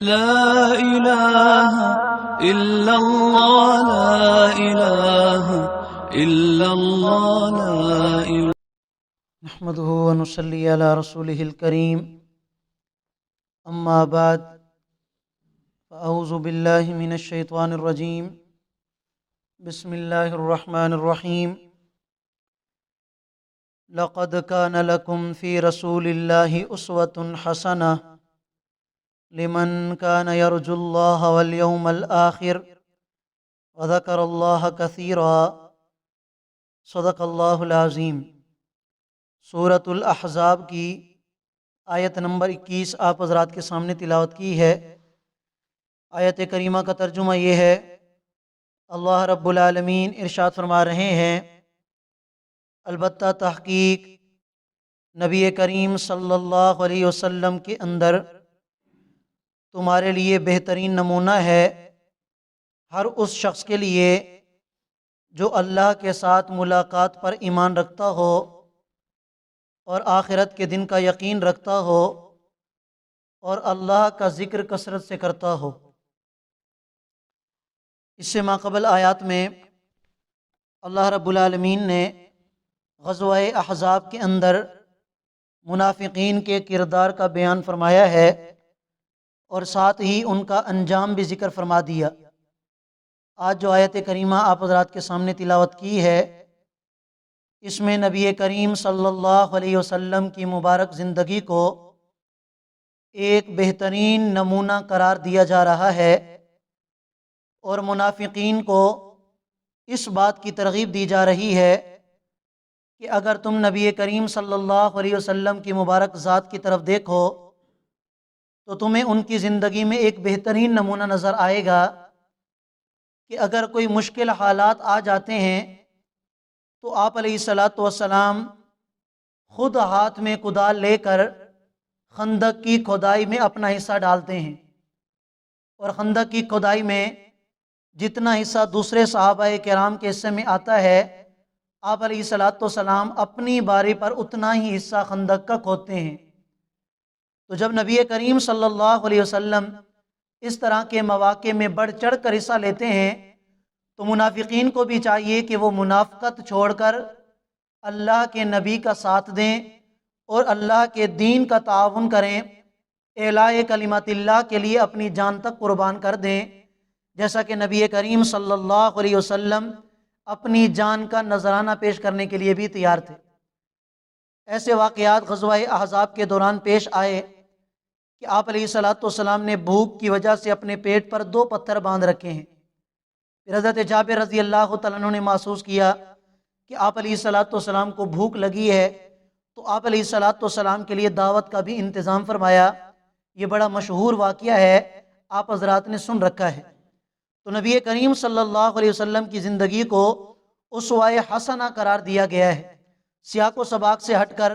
لا إله إلا الله لا إله إلا الله لا إله. نحمده ونصلي على رسوله الكريم. أما بعد فأعوذ بالله من الشيطان الرجيم. بسم الله الرحمن الرحيم. لقد كان لكم في رسول الله أسوة حسنة لمن كان يرجو الله واليوم الآخر وذكر الله كثيرا. صدق اللہ العظیم. سورۃ الاحزاب کی آیت نمبر 21 آپ حضرات کے سامنے تلاوت کی ہے. آیت کریمہ کا ترجمہ یہ ہے، اللہ رب العالمین ارشاد فرما رہے ہیں، البتہ تحقیق نبی کریم صلی اللہ علیہ وسلم کے اندر تمہارے لیے بہترین نمونہ ہے ہر اس شخص کے لیے جو اللہ کے ساتھ ملاقات پر ایمان رکھتا ہو اور آخرت کے دن کا یقین رکھتا ہو اور اللہ کا ذکر کثرت سے کرتا ہو. اس سے ماقبل آیات میں اللہ رب العالمین نے غزوہ احزاب کے اندر منافقین کے کردار کا بیان فرمایا ہے اور ساتھ ہی ان کا انجام بھی ذکر فرما دیا. آج جو آیت کریمہ آپ حضرات کے سامنے تلاوت کی ہے، اس میں نبی کریم صلی اللہ علیہ وسلم کی مبارک زندگی کو ایک بہترین نمونہ قرار دیا جا رہا ہے اور منافقین کو اس بات کی ترغیب دی جا رہی ہے کہ اگر تم نبی کریم صلی اللہ علیہ وسلم کی مبارک ذات کی طرف دیکھو تو تمہیں ان کی زندگی میں ایک بہترین نمونہ نظر آئے گا کہ اگر کوئی مشکل حالات آ جاتے ہیں تو آپ علیہ الصلاۃ والسلام خود ہاتھ میں کدال لے کر خندق کی کھدائی میں اپنا حصہ ڈالتے ہیں، اور خندق کی کھدائی میں جتنا حصہ دوسرے صحابہ کرام کے حصے میں آتا ہے، آپ علیہ الصلاۃ والسلام اپنی باری پر اتنا ہی حصہ خندق کا کھودتے ہیں. تو جب نبی کریم صلی اللہ علیہ وسلم اس طرح کے مواقع میں بڑھ چڑھ کر حصہ لیتے ہیں تو منافقین کو بھی چاہیے کہ وہ منافقت چھوڑ کر اللہ کے نبی کا ساتھ دیں اور اللہ کے دین کا تعاون کریں، اعلاء کلمت اللہ کے لیے اپنی جان تک قربان کر دیں، جیسا کہ نبی کریم صلی اللہ علیہ وسلم اپنی جان کا نذرانہ پیش کرنے کے لیے بھی تیار تھے. ایسے واقعات غزوہ احزاب کے دوران پیش آئے کہ آپ علیہ الصلاۃ والسلام نے بھوک کی وجہ سے اپنے پیٹ پر 2 پتھر باندھ رکھے ہیں. پھر حضرت جابر رضی اللہ تعالیٰ عنہ نے محسوس کیا کہ آپ علیہ الصلاۃ والسلام کو بھوک لگی ہے، تو آپ علیہ الصلاۃ والسلام کے لیے دعوت کا بھی انتظام فرمایا. یہ بڑا مشہور واقعہ ہے، آپ حضرات نے سن رکھا ہے. تو نبی کریم صلی اللہ علیہ وسلم کی زندگی کو اسوہ حسنہ قرار دیا گیا ہے. سیاق و سباق سے ہٹ کر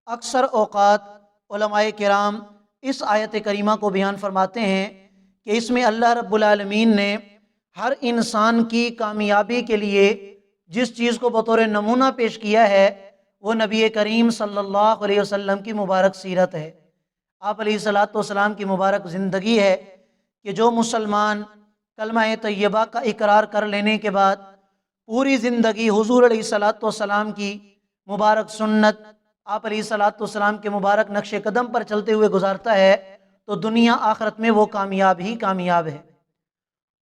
اکثر اوقات علماء کرام اس آیت کریمہ کو بیان فرماتے ہیں کہ اس میں اللہ رب العالمین نے ہر انسان کی کامیابی کے لیے جس چیز کو بطور نمونہ پیش کیا ہے وہ نبی کریم صلی اللہ علیہ وسلم کی مبارک سیرت ہے، آپ علیہ الصلاۃ والسلام کی مبارک زندگی ہے کہ جو مسلمان کلمہ طیبہ کا اقرار کر لینے کے بعد پوری زندگی حضور علیہ الصلاۃ والسلام کی مبارک سنت، آپ علیہ الصلاۃ والسلام کے مبارک نقش قدم پر چلتے ہوئے گزارتا ہے تو دنیا آخرت میں وہ کامیاب ہی کامیاب ہے.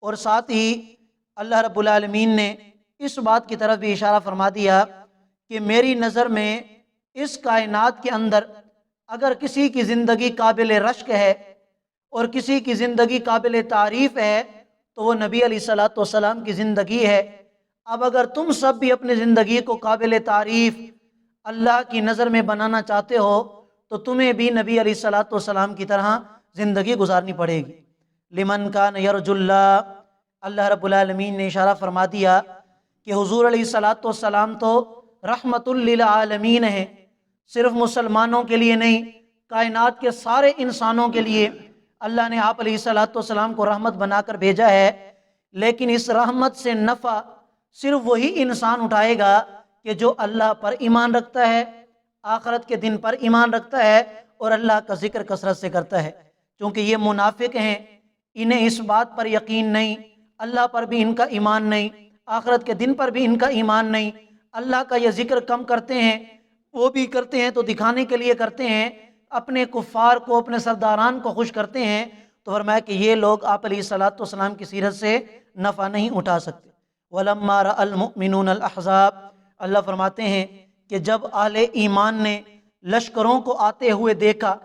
اور ساتھ ہی اللہ رب العالمین نے اس بات کی طرف بھی اشارہ فرما دیا کہ میری نظر میں اس کائنات کے اندر اگر کسی کی زندگی قابل رشک ہے اور کسی کی زندگی قابل تعریف ہے تو وہ نبی علیہ الصلاۃ والسلام کی زندگی ہے. اب اگر تم سب بھی اپنی زندگی کو قابل تعریف اللہ کی نظر میں بنانا چاہتے ہو تو تمہیں بھی نبی علیہ الصلاۃ والسلام کی طرح زندگی گزارنی پڑے گی. لمن کان یرجو اللہ، اللہ رب العالمین نے اشارہ فرما دیا کہ حضور علیہ الصلاۃ والسلام تو رحمت للعالمین ہیں، صرف مسلمانوں کے لیے نہیں، کائنات کے سارے انسانوں کے لیے اللہ نے آپ علیہ الصلاۃ والسلام کو رحمت بنا کر بھیجا ہے. لیکن اس رحمت سے نفع صرف وہی انسان اٹھائے گا کہ جو اللہ پر ایمان رکھتا ہے، آخرت کے دن پر ایمان رکھتا ہے اور اللہ کا ذکر کثرت سے کرتا ہے. چونکہ یہ منافق ہیں، انہیں اس بات پر یقین نہیں، اللہ پر بھی ان کا ایمان نہیں، آخرت کے دن پر بھی ان کا ایمان نہیں، اللہ کا یہ ذکر کم کرتے ہیں، وہ بھی کرتے ہیں تو دکھانے کے لیے کرتے ہیں، اپنے کفار کو، اپنے سرداران کو خوش کرتے ہیں، تو فرمایا کہ یہ لوگ آپ علیہ الصلوۃ والسلام کی سیرت سے نفع نہیں اٹھا سکتے۔ وَلَمَّا رَأَى الْمُؤْمِنُونَ الْأَحْزَابَ، اللہ فرماتے ہیں کہ جب اہل ایمان نے لشکروں کو آتے ہوئے دیکھا،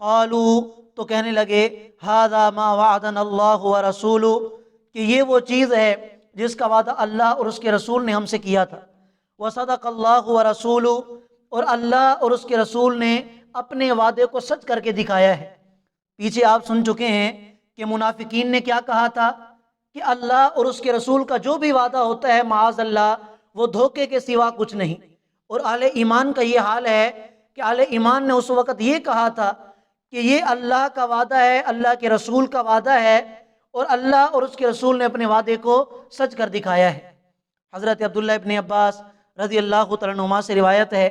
قالوا، تو کہنے لگے، هَذَا مَا وَعَدَنَا اللَّهُ وَرَسُولُهُ، کہ یہ وہ چیز ہے جس کا وعدہ اللہ اور اس کے رسول نے ہم سے کیا تھا۔ وَصَدَقَ اللَّهُ وَرَسُولُهُ، اور اللہ اور اس کے رسول نے اپنے وعدے کو سچ کر کے دکھایا ہے۔ پیچھے آپ سن چکے ہیں کہ منافقین نے کیا کہا تھا کہ اللہ اور اس کے رسول کا جو بھی وعدہ ہوتا ہے معاذ اللہ وہ دھوکے کے سوا کچھ نہیں، اور اہل ایمان کا یہ حال ہے کہ اہل ایمان نے اس وقت یہ کہا تھا کہ یہ اللہ کا وعدہ ہے، اللہ کے رسول کا وعدہ ہے، اور اللہ اور اس کے رسول نے اپنے وعدے کو سچ کر دکھایا ہے۔ حضرت عبداللہ ابن عباس رضی اللہ تعالیٰ عنہما سے روایت ہے،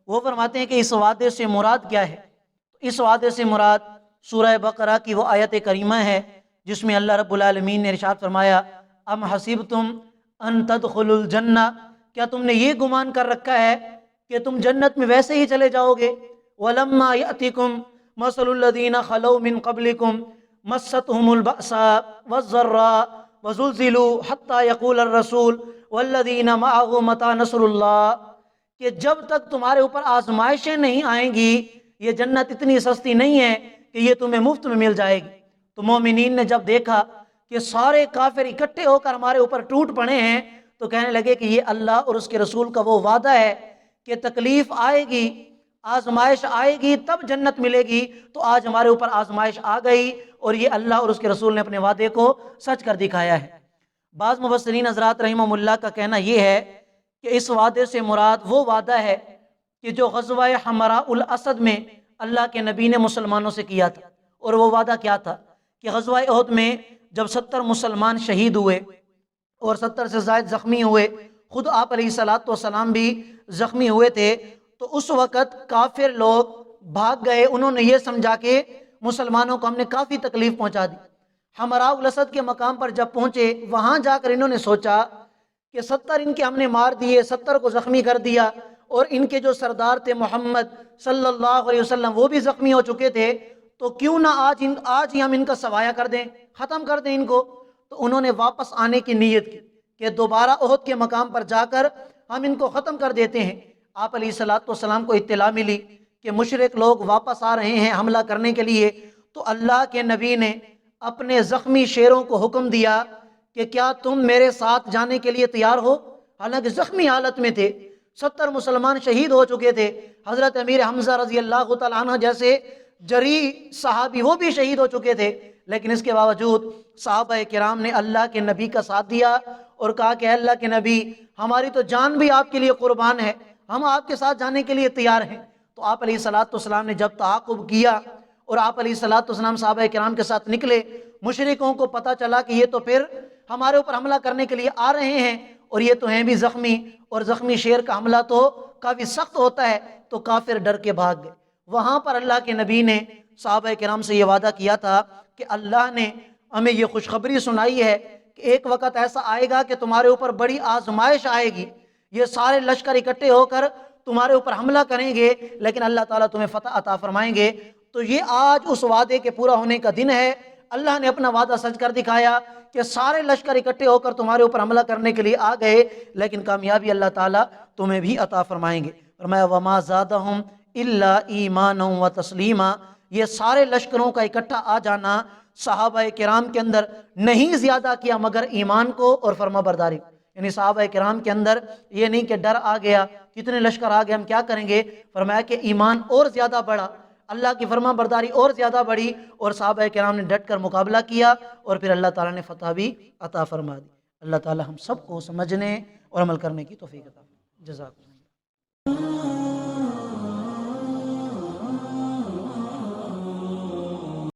وہ فرماتے ہیں کہ اس وعدے سے مراد کیا ہے؟ اس وعدے سے مراد سورہ بقرہ کی وہ آیت کریمہ ہے جس میں اللہ رب العالمین نے ارشاد فرمایا، ام حسبتم ان تدخلوا الجنہ، کیا تم نے یہ گمان کر رکھا ہے کہ تم جنت میں ویسے ہی چلے جاؤ گے؟ ولما یأتکم مثل الذین خلو من قبلکم مستهم البأساء والضراء وزلزلوا حتى يقول الرسول والذین معه متى نصر اللہ، کہ جب تک تمہارے اوپر آزمائشیں نہیں آئیں گی یہ جنت اتنی سستی نہیں ہے کہ یہ تمہیں مفت میں مل جائے گی۔ تو مومنین نے جب دیکھا کہ سارے کافر اکٹھے ہو کر ہمارے اوپر ٹوٹ پڑے ہیں تو کہنے لگے کہ یہ اللہ اور اس کے رسول کا وہ وعدہ ہے کہ تکلیف آئے گی، آزمائش آئے گی تب جنت ملے گی، تو آج ہمارے اوپر آزمائش آ گئی اور یہ اللہ اور اس کے رسول نے اپنے وعدے کو سچ کر دکھایا ہے۔ بعض مفسرین حضرات رحمہ اللہ کا کہنا یہ ہے کہ اس وعدے سے مراد وہ وعدہ ہے کہ جو غزوہ حمراء الاسد میں اللہ کے نبی نے مسلمانوں سے کیا تھا، اور وہ وعدہ کیا تھا کہ غزوہ احد میں جب 70 مسلمان شہید ہوئے اور 70 سے زائد زخمی ہوئے، خود آپ علیہ الصلوۃ والسلام بھی زخمی ہوئے تھے، تو اس وقت کافر لوگ بھاگ گئے، انہوں نے یہ سمجھا کہ مسلمانوں کو ہم نے کافی تکلیف پہنچا دی۔ حمراء الاسد کے مقام پر جب پہنچے، وہاں جا کر انہوں نے سوچا کہ 70 ان کے ہم نے مار دیے، 70 کو زخمی کر دیا، اور ان کے جو سردار تھے محمد صلی اللہ علیہ وسلم وہ بھی زخمی ہو چکے تھے، تو کیوں نہ آج ہی ہم ان کا سوایہ کر دیں، ختم کر دیں ان کو۔ تو انہوں نے واپس آنے کی نیت کی کہ دوبارہ احد کے مقام پر جا کر ہم ان کو ختم کر دیتے ہیں۔ آپ علیہ الصلوۃ والسلام کو اطلاع ملی کہ مشرک لوگ واپس آ رہے ہیں حملہ کرنے کے لیے، تو اللہ کے نبی نے اپنے زخمی شیروں کو حکم دیا کہ کیا تم میرے ساتھ جانے کے لیے تیار ہو؟ حالانکہ زخمی حالت میں تھے، 70 مسلمان شہید ہو چکے تھے، حضرت امیر حمزہ رضی اللہ تعالیٰ عنہ جیسے جری صحابی وہ بھی شہید ہو چکے تھے، لیکن اس کے باوجود صحابہ کرام نے اللہ کے نبی کا ساتھ دیا اور کہا کہ اللہ کے نبی ہماری تو جان بھی آپ کے لیے قربان ہے، ہم آپ کے ساتھ جانے کے لیے تیار ہیں۔ تو آپ علیہ الصلوۃ والسلام نے جب تعاقب کیا اور آپ علیہ الصلوۃ والسلام صحابہ کرام کے ساتھ نکلے، مشرکوں کو پتہ چلا کہ یہ تو پھر ہمارے اوپر حملہ کرنے کے لیے آ رہے ہیں، اور یہ تو ہیں بھی زخمی، اور زخمی شیر کا حملہ تو کافی سخت ہوتا ہے، تو کافر ڈر کے بھاگ گئے۔ وہاں پر اللہ کے نبی نے صحابہ کرام سے یہ وعدہ کیا تھا کہ اللہ نے ہمیں یہ خوشخبری سنائی ہے کہ ایک وقت ایسا آئے گا کہ تمہارے اوپر بڑی آزمائش آئے گی، یہ سارے لشکر اکٹھے ہو کر تمہارے اوپر حملہ کریں گے، لیکن اللہ تعالیٰ تمہیں فتح عطا فرمائیں گے۔ تو یہ آج اس وعدے کے پورا ہونے کا دن ہے۔ اللہ نے اپنا وعدہ سچ کر دکھایا کہ سارے لشکر اکٹھے ہو کر تمہارے اوپر حملہ کرنے کے لیے آ گئے، لیکن کامیابی اللہ تعالیٰ تمہیں بھی عطا فرمائیں گے۔ فرمایا وما زادہم الا ایمانا و تسلیما، یہ سارے لشکروں کا اکٹھا آ جانا صحابہ کرام کے اندر نہیں زیادہ کیا مگر ایمان کو اور فرما برداری کو۔ یعنی صحابہ کرام کے اندر یہ نہیں کہ ڈر آ گیا، کتنے لشکر آ گئے ہم کیا کریں گے، فرمایا کہ ایمان اور زیادہ بڑھا، اللہ کی فرما برداری اور زیادہ بڑھی، اور صحابہ کرام نے ڈٹ کر مقابلہ کیا، اور پھر اللہ تعالیٰ نے فتح بھی عطا فرما دی۔ اللہ تعالیٰ ہم سب کو سمجھنے اور عمل کرنے کی توفیق عطا فرمائے۔ جزاک اللہ۔